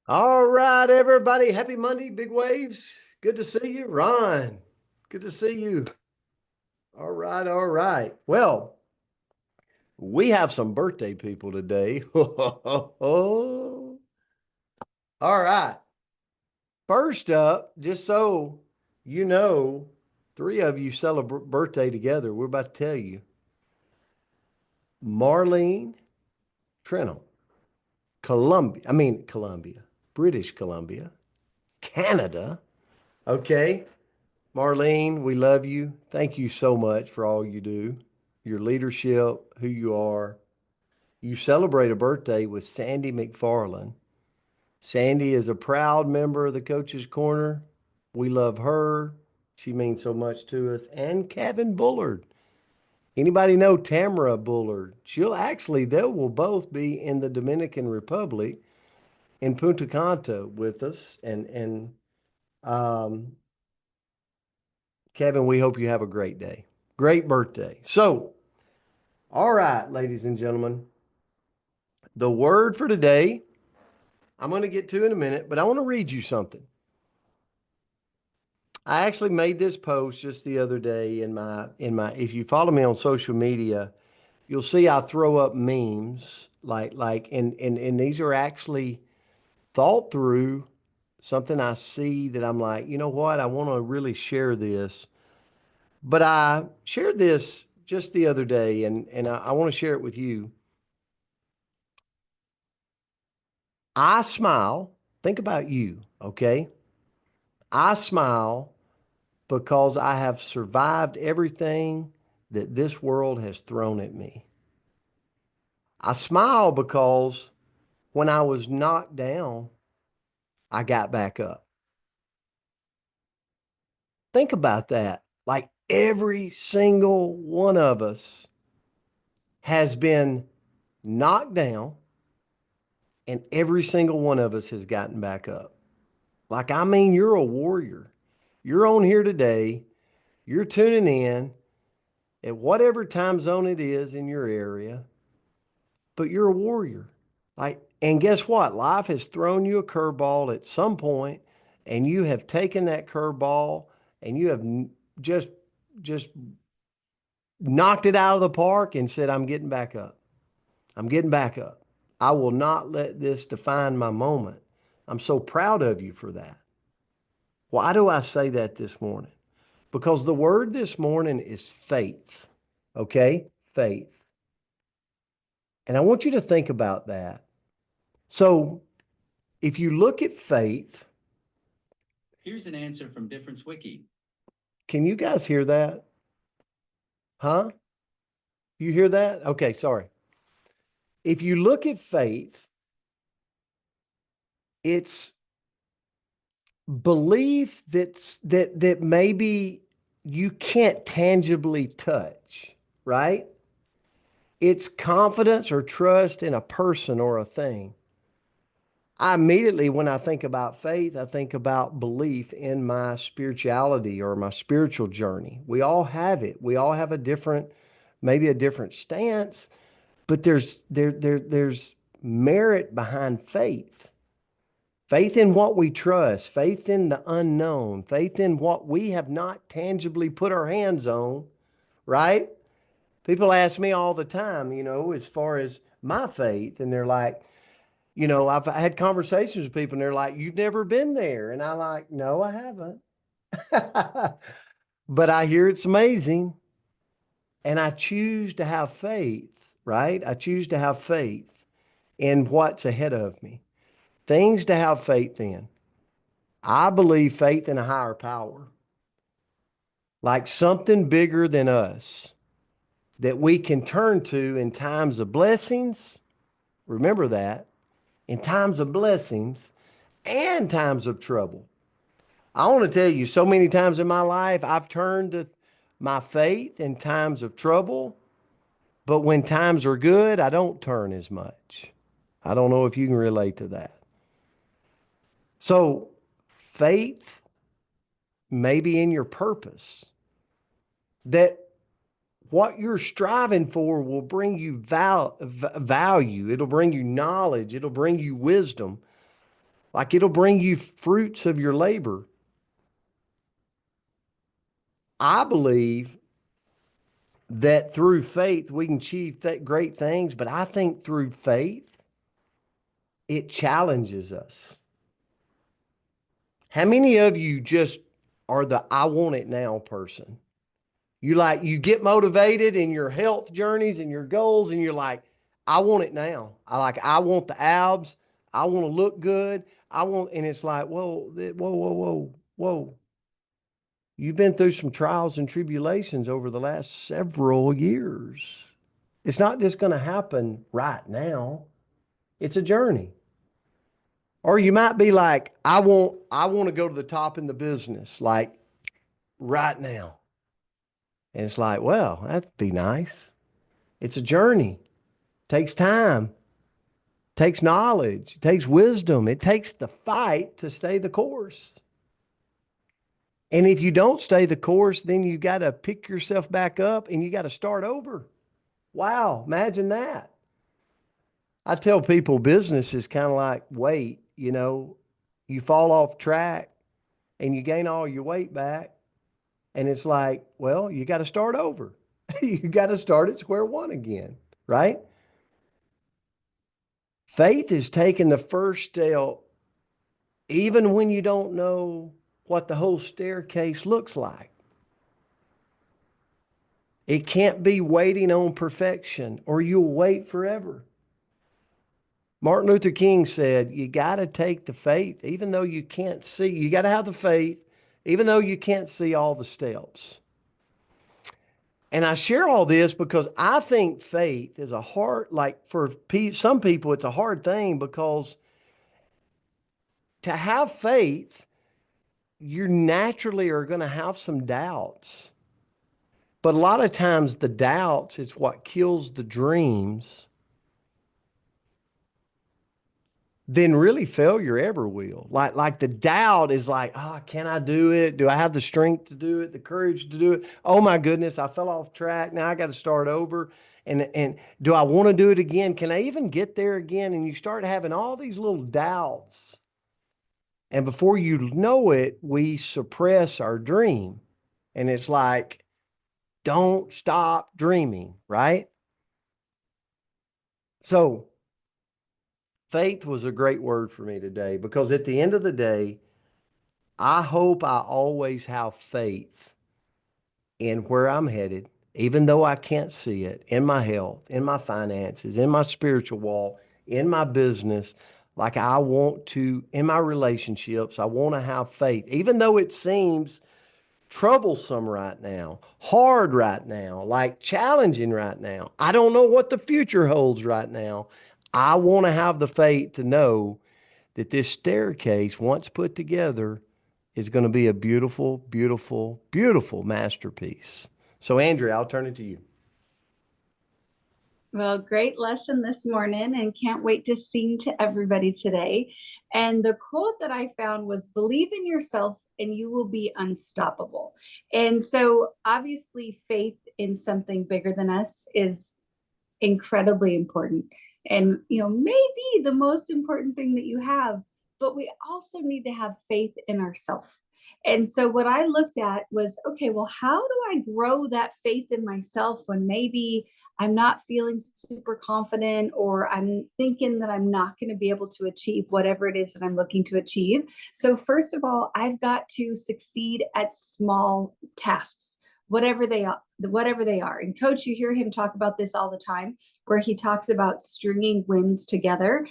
All right, everybody. Happy Monday, big waves. Good to see you, Ron. Good to see you. All right, all right. Well, we have some birthday people today. All right. First up, just so you know, three of you celebrate birthday together. We're about to tell you. Marlene Trenholm, Columbia, British Columbia, Canada. Okay. Marlene, we love you. Thank you so much for all you do, your leadership, who you are. You celebrate a birthday with Sandy McFarland. Sandy is a proud member of the Coach's Corner. We love her. She means so much to us. And Kevin Bullard. Anybody know Tamara Bullard? They will both be in the Dominican Republic in Punta Cana with us. Um, Kevin, we hope you have a great day. Great birthday. So, all right, ladies and gentlemen, the word for today, I'm going to get to in a minute, but I want to read you something. I actually made this post just the other day in my if you follow me on social media, you'll see I throw up memes and these are actually thought through something I see that I'm like, you know what? I want to really share this. But I shared this just the other day and I want to share it with you. I smile. Think about you, okay? I smile because I have survived everything that this world has thrown at me. I smile because when I was knocked down, I got back up. Think about that. Like every single one of us has been knocked down, and every single one of us has gotten back up. Like, I mean, you're a warrior. You're on here today. You're tuning in at whatever time zone it is in your area, but you're a warrior. Like, and guess what? Life has thrown you a curveball at some point, and you have taken that curveball and you have just just knocked it out of the park and said, "I'm getting back up. I'm getting back up. I will not let this define my moment." I'm so proud of you for that. Why do I say that this morning? Because the word this morning is faith. Okay? Faith. And I want you to think about that. So if you look at faith, Here's an answer from Difference Wiki. can you guys hear that? Huh? You hear that? Okay, sorry. If you look at faith, it's belief that maybe you can't tangibly touch, right? It's confidence or trust in a person or a thing. I immediately, when I think about faith, I think about belief in my spirituality or my spiritual journey. We all have it. We all have a different, maybe a different stance, but there's merit behind faith. Faith in what we trust, faith in the unknown, faith in what we have not tangibly put our hands on, right? People ask me all the time, as far as my faith, and they're like, I've had conversations with people and they're like, "You've never been there." And I'm like, "No, I haven't." But I hear it's amazing. And I choose to have faith, right? I choose to have faith in what's ahead of me. Things to have faith in. I believe faith in a higher power, like something bigger than us that we can turn to in times of blessings. Remember that, in times of blessings and times of trouble. I want to tell you, so many times in my life, I've turned to my faith in times of trouble, but when times are good, I don't turn as much. I don't know if you can relate to that. So, faith may be in your purpose, that what you're striving for will bring you value, it'll bring you knowledge, it'll bring you wisdom. Like it'll bring you fruits of your labor. I believe that through faith we can achieve great things, but I think through faith it challenges us. How many of you just are the I want it now person? You get motivated in your health journeys and your goals, and you're like, I want it now. I want the abs. I want to look good. And it's like, whoa, whoa, whoa, whoa, whoa. You've been through some trials and tribulations over the last several years. It's not just going to happen right now. It's a journey. Or you might be like, I want to go to the top in the business, like right now. And it's like, well, that'd be nice. It's a journey. It takes time, it takes knowledge, it takes wisdom, it takes the fight to stay the course. And if you don't stay the course, then you got to pick yourself back up and you got to start over. Wow, imagine that. I tell people business is kind of like weight, you fall off track and you gain all your weight back. And it's like, well, you got to start over. You got to start at square one again, right? Faith is taking the first step, even when you don't know what the whole staircase looks like. It can't be waiting on perfection or you'll wait forever. Martin Luther King said, you got to take the faith, even though you can't see. You got to have the faith, even though you can't see all the steps. And I share all this because I think faith is for some people, it's a hard thing because to have faith, you naturally are going to have some doubts. But a lot of times the doubts is what kills the dreams. Then really failure ever will. Like the doubt is like, oh, can I do it? Do I have the strength to do it? The courage to do it? Oh my goodness, I fell off track. Now I got to start over. And do I want to do it again? Can I even get there again? And you start having all these little doubts. And before you know it, we suppress our dream. And it's like, don't stop dreaming, right? So faith was a great word for me today because at the end of the day, I hope I always have faith in where I'm headed, even though I can't see it, in my health, in my finances, in my spiritual walk, in my business. Like I want to, in my relationships, I want to have faith, even though it seems troublesome right now, hard right now, like challenging right now. I don't know what the future holds right now. I want to have the faith to know that this staircase, once put together, is going to be a beautiful, beautiful, beautiful masterpiece. So, Andrea, I'll turn it to you. Well, great lesson this morning and can't wait to sing to everybody today. And the quote that I found was believe in yourself and you will be unstoppable. And so obviously faith in something bigger than us is incredibly important. And, maybe the most important thing that you have, but we also need to have faith in ourselves. And so what I looked at was, okay, well, how do I grow that faith in myself when maybe I'm not feeling super confident or I'm thinking that I'm not going to be able to achieve whatever it is that I'm looking to achieve? So first of all, I've got to succeed at small tasks, whatever they are. And coach, you hear him talk about this all the time, where he talks about stringing wins together.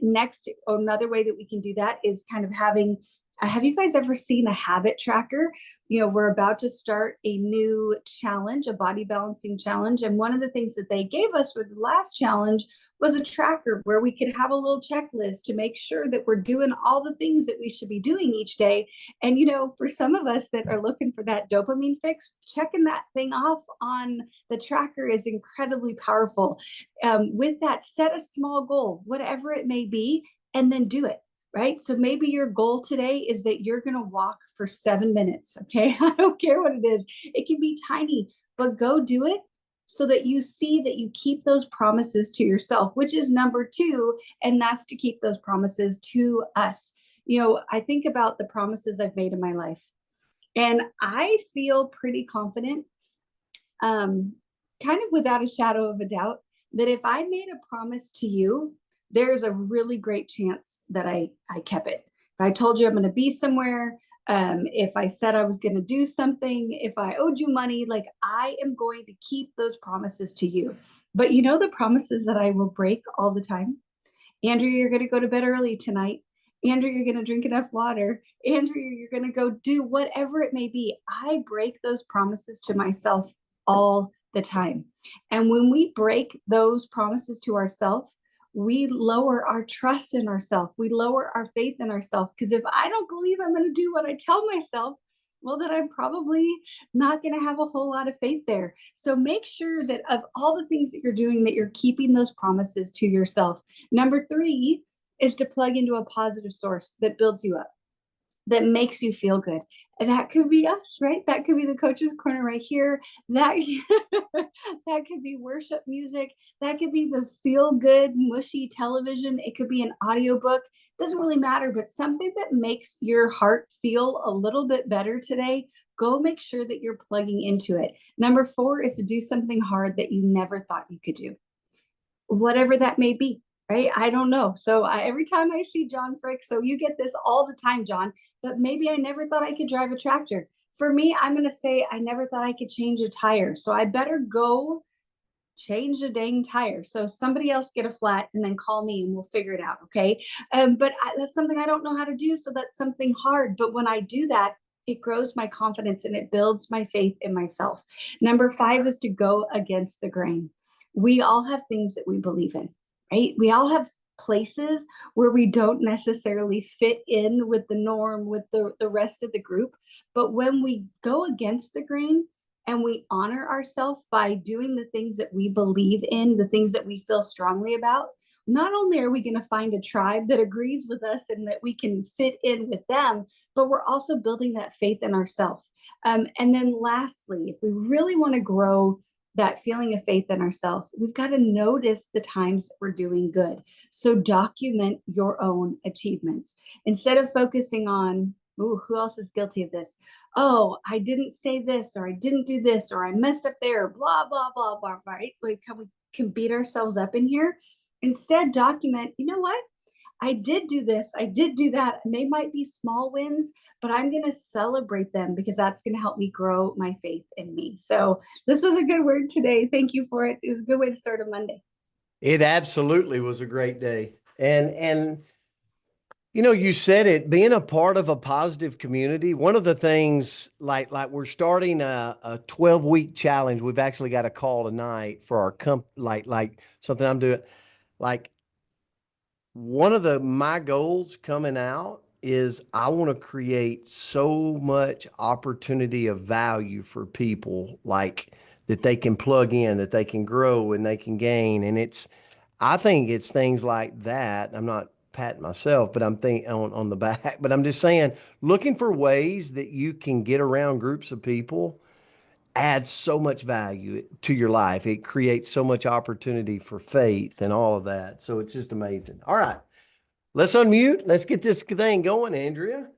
Next, another way that we can do that is kind of having, have you guys ever seen a habit tracker? We're about to start a new challenge, a body balancing challenge. And one of the things that they gave us for the last challenge was a tracker where we could have a little checklist to make sure that we're doing all the things that we should be doing each day. And, for some of us that are looking for that dopamine fix, checking that thing off on the tracker is incredibly powerful. With that, set a small goal, whatever it may be, and then do it. Right? So maybe your goal today is that you're going to walk for 7 minutes. Okay. I don't care what it is. It can be tiny, but go do it so that you see that you keep those promises to yourself, which is number 2, and that's to keep those promises to us. I think about the promises I've made in my life, and I feel pretty confident, kind of without a shadow of a doubt, that if I made a promise to you, there's a really great chance that I kept it. If I told you I'm going to be somewhere, if I said I was going to do something, if I owed you money, like, I am going to keep those promises to you. But the promises that I will break all the time? Andrew, you're going to go to bed early tonight. Andrew, you're going to drink enough water. Andrew, you're going to go do whatever it may be. I break those promises to myself all the time. And when we break those promises to ourselves, we lower our trust in ourselves. We lower our faith in ourselves. Because if I don't believe I'm going to do what I tell myself, well, then I'm probably not going to have a whole lot of faith there. So make sure that of all the things that you're doing, that you're keeping those promises to yourself. Number 3 is to plug into a positive source that builds you up, that makes you feel good. And that could be us, right? That could be the Coach's Corner right here. That could be worship music. That could be the feel good, mushy television. It could be an audiobook. Doesn't really matter, but something that makes your heart feel a little bit better today. Go make sure that you're plugging into it. Number 4 is to do something hard that you never thought you could do, whatever that may be. Right? I don't know. So every time I see John Frick, so you get this all the time, John, but maybe I never thought I could drive a tractor. For me, I'm going to say I never thought I could change a tire. So I better go change a dang tire. So somebody else get a flat and then call me and we'll figure it out. Okay. But that's something I don't know how to do. So that's something hard. But when I do that, it grows my confidence and it builds my faith in myself. Number 5 is to go against the grain. We all have things that we believe in. Right? We all have places where we don't necessarily fit in with the norm, with the rest of the group. But when we go against the grain and we honor ourselves by doing the things that we believe in, the things that we feel strongly about, not only are we going to find a tribe that agrees with us and that we can fit in with them, but we're also building that faith in ourselves. And then lastly, if we really want to grow that feeling of faith in ourselves, we've got to notice the times that we're doing good. So document your own achievements. Instead of focusing on, ooh, who else is guilty of this? Oh, I didn't say this, or I didn't do this, or I messed up there, blah, blah, blah, blah, right? We can beat ourselves up in here. Instead, document, you know what? I did do this, I did do that, and they might be small wins, but I'm going to celebrate them because that's going to help me grow my faith in me. So this was a good word today. Thank you for it. It was a good way to start a Monday. It absolutely was a great day. And you said it, being a part of a positive community, one of the things, like we're starting a 12-week challenge. We've actually got a call tonight for our like something I'm doing. Like, one of my goals coming out is I want to create so much opportunity of value for people, like, that they can plug in, that they can grow and they can gain. And I think it's things like that. I'm not patting myself, but I'm thinking on the back, but I'm just saying, looking for ways that you can get around groups of people adds so much value to your life. It creates so much opportunity for faith and all of that. So it's just amazing. All right, let's unmute. Let's get this thing going, Andrea.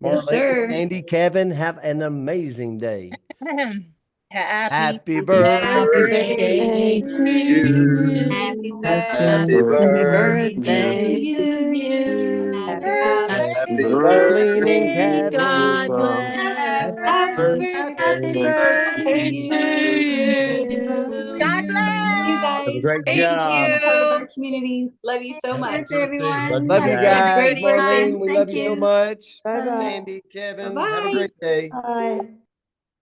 Yes, sir. Andy, Kevin, have an amazing day. Happy birthday to you. Happy Happy birthday to you. Happy Cleaning Kevin. God bless. Happy birthday to you. God bless you guys. Have a great Thank job. you for part of our community. Love you so much. Everyone. Love you Have a guys. great birthday. Marlene, we love you so much. Bye-bye. Sandy, Kevin, have a Bye-bye. great day. Bye.